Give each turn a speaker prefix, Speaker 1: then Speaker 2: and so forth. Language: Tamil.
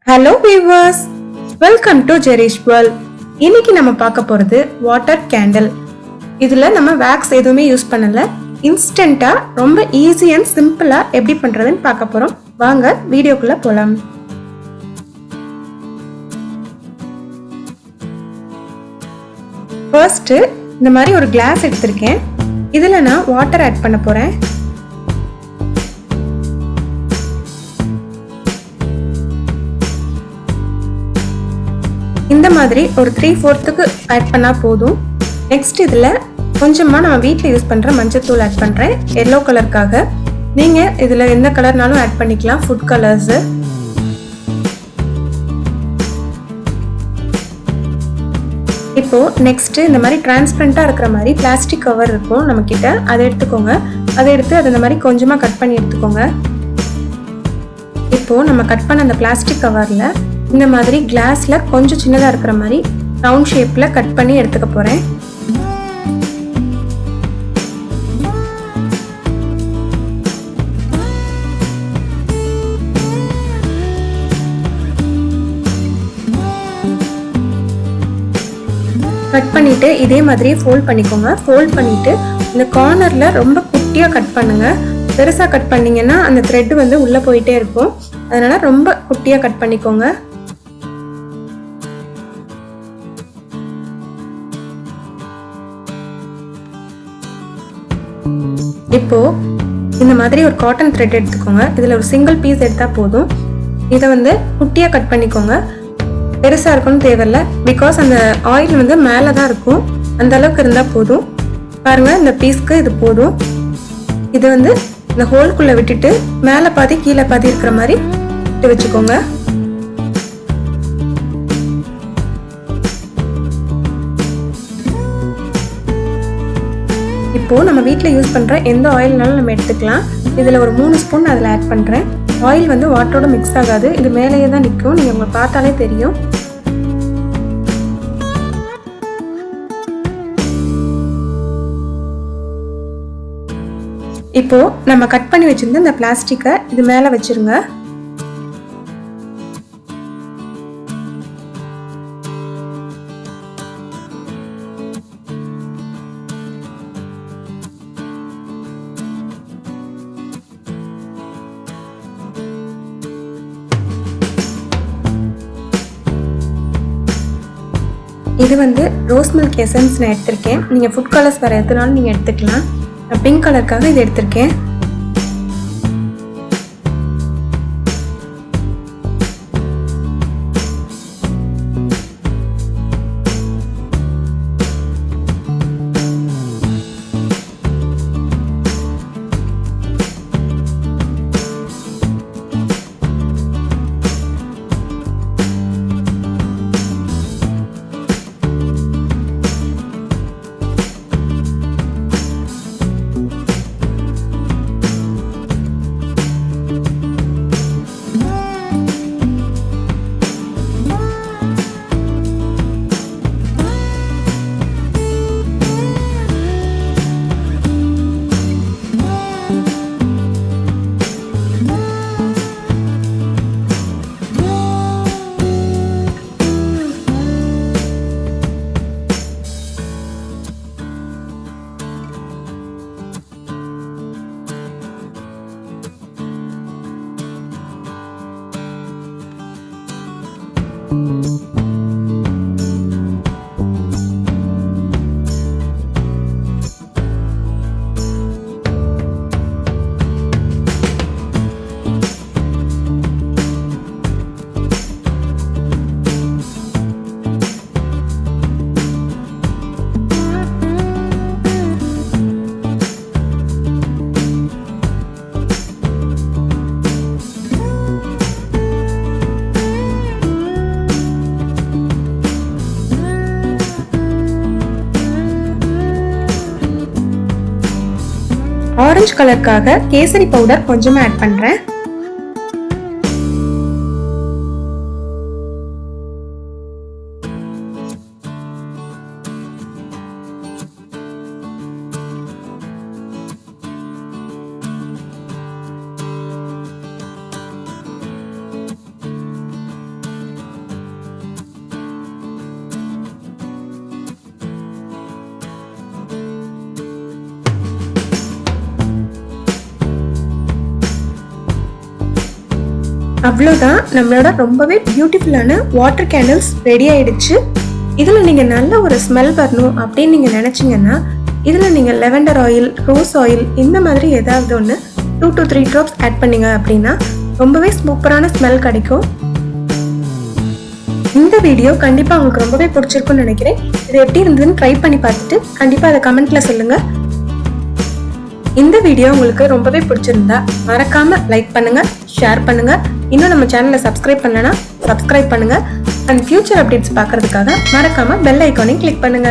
Speaker 1: Hello viewers, welcome to Jerish world. இன்னைக்கு நம்ம பார்க்க போறது வாட்டர் கேண்டில். இதுல நம்ம வேக்ஸ் எதுவுமே யூஸ் பண்ணல, இன்ஸ்டன்டா ரொம்ப ஈஸி அண்ட் சிம்பிளா எப்படி பண்றதுன்னு பார்க்க போறோம். வாங்க வீடியோக்குள்ள போலாம். ஃபர்ஸ்ட் இந்த மாதிரி ஒரு கிளாஸ் எடுத்திருக்கேன். இதுல நான் வாட்டர் ஆட் பண்ண போறேன். இந்த மாதிரி ஒரு 3/4 ஆட் பண்ணா போதும். நெக்ஸ்ட் இதுல கொஞ்சமா நம்ம வீட்டில் யூஸ் பண்ற மஞ்சத்தூள் ஆட் பண்றேன், எல்லோ கலருக்காக. நீங்க இதுல எந்த கலர்னாலும் ஆட் பண்ணிக்கலாம், ஃபுட் கலர்ஸ். இப்போ நெக்ஸ்ட் இந்த மாதிரி டிரான்ஸ்பரண்டா இருக்கிற மாதிரி பிளாஸ்டிக் கவர் இருக்கும் நம்ம கிட்ட, அதை எடுத்துக்கோங்க. அதை எடுத்து அதை இந்த மாதிரி கொஞ்சமா கட் பண்ணி எடுத்துக்கோங்க. இப்போ நம்ம கட் பண்ண அந்த பிளாஸ்டிக் கவர்ல இந்த மாதிரி கிளாஸ்ல கொஞ்சம் சின்னதா இருக்கிற மாதிரி ரவுண்ட் ஷேப்ல கட் பண்ணி எடுத்துக்க போறேன். கட் பண்ணிட்டு இதே மாதிரி ஃபோல்ட் பண்ணிக்கோங்க. ஃபோல்ட் பண்ணிட்டு இந்த கார்னர்ல ரொம்ப குட்டியா கட் பண்ணுங்க. பெருசா கட் பண்ணீங்கன்னா அந்த த்ரெட் வந்து உள்ள போயிட்டே இருக்கும், அதனால ரொம்ப குட்டியா கட் பண்ணிக்கோங்க. இப்போ இந்த மாதிரி ஒரு காட்டன் த்ரெட் எடுத்துக்கோங்க. இதுல ஒரு சிங்கிள் பீஸ் எடுத்தா போதும். இதை வந்து குட்டியா கட் பண்ணிக்கோங்க. பெருசா இருக்கும்னு தேவையில்ல, பிகாஸ் அந்த ஆயில் வந்து மேலதான் இருக்கும். அந்த அளவுக்கு இருந்தா போதும். பாருங்க, இந்த பீஸ்க்கு இது போதும். இது வந்து இந்த ஹோல்குள்ள விட்டுட்டு மேல பாதி கீழே பாதி இருக்கிற மாதிரி விட்டு வச்சுக்கோங்க. இப்போ நம்ம வீட்டில் யூஸ் பண்ற எந்த ஆயில்னாலும் நம்ம எடுத்துக்கலாம். இதுல ஒரு 3 ஸ்பூன் அதில் ஆட் பண்றேன். ஆயில் வந்து வாட்டரோட மிக்ஸ் ஆகாது, இது மேலேயே தான் நிற்கும். நீங்க உங்களுக்கு பார்த்தாலே தெரியும். இப்போ நம்ம கட் பண்ணி வச்சிருந்த இந்த பிளாஸ்டிக்கை இது மேல வச்சிருங்க. இது வந்து ரோஸ் மில்க் எசன்ஸ் நான் எடுத்திருக்கேன். நீங்கள் ஃபுட் கலர்ஸ் வேறு எதுனாலும் நீங்கள் எடுத்துக்கலாம். நான் பிங்க் கலருக்காக இது எடுத்திருக்கேன். ஆரஞ்சு கலருக்காக கேசரி பவுடர் கொஞ்சமா ஆட் பண்றேன். அவ்வளோதான், நம்மளோட ரொம்பவே பியூட்டிஃபுல்லான வாட்டர் கேண்டில்ஸ் ரெடி ஆயிடுச்சு. இதில் நீங்கள் நல்ல ஒரு ஸ்மெல் வரணும் அப்படின்னு நீங்கள் நினச்சிங்கன்னா இதில் நீங்கள் லெவெண்டர் ஆயில், ரோஸ் ஆயில் இந்த மாதிரி ஏதாவது ஒன்று 2 to 3 drops ஆட் பண்ணீங்க அப்படின்னா ரொம்பவே சூப்பரான ஸ்மெல் கிடைக்கும். இந்த வீடியோ கண்டிப்பாக உங்களுக்கு ரொம்பவே பிடிச்சிருக்குன்னு நினைக்கிறேன். இது எப்படி இருந்ததுன்னு ட்ரை பண்ணி பார்த்துட்டு கண்டிப்பாக அதை கமெண்ட்ல சொல்லுங்கள். இந்த வீடியோ உங்களுக்கு ரொம்பவே பிடிச்சிருந்தா மறக்காம லைக் பண்ணுங்க, ஷேர் பண்ணுங்க. இன்னும் நம்ம சேனலை சப்ஸ்கிரைப் பண்ணலனா சப்ஸ்கிரைப் பண்ணுங்க. அண்ட் ஃபியூச்சர் அப்டேட்ஸ் பார்க்கறதுக்காக மறக்காம பெல் ஐக்கானையும் கிளிக் பண்ணுங்க.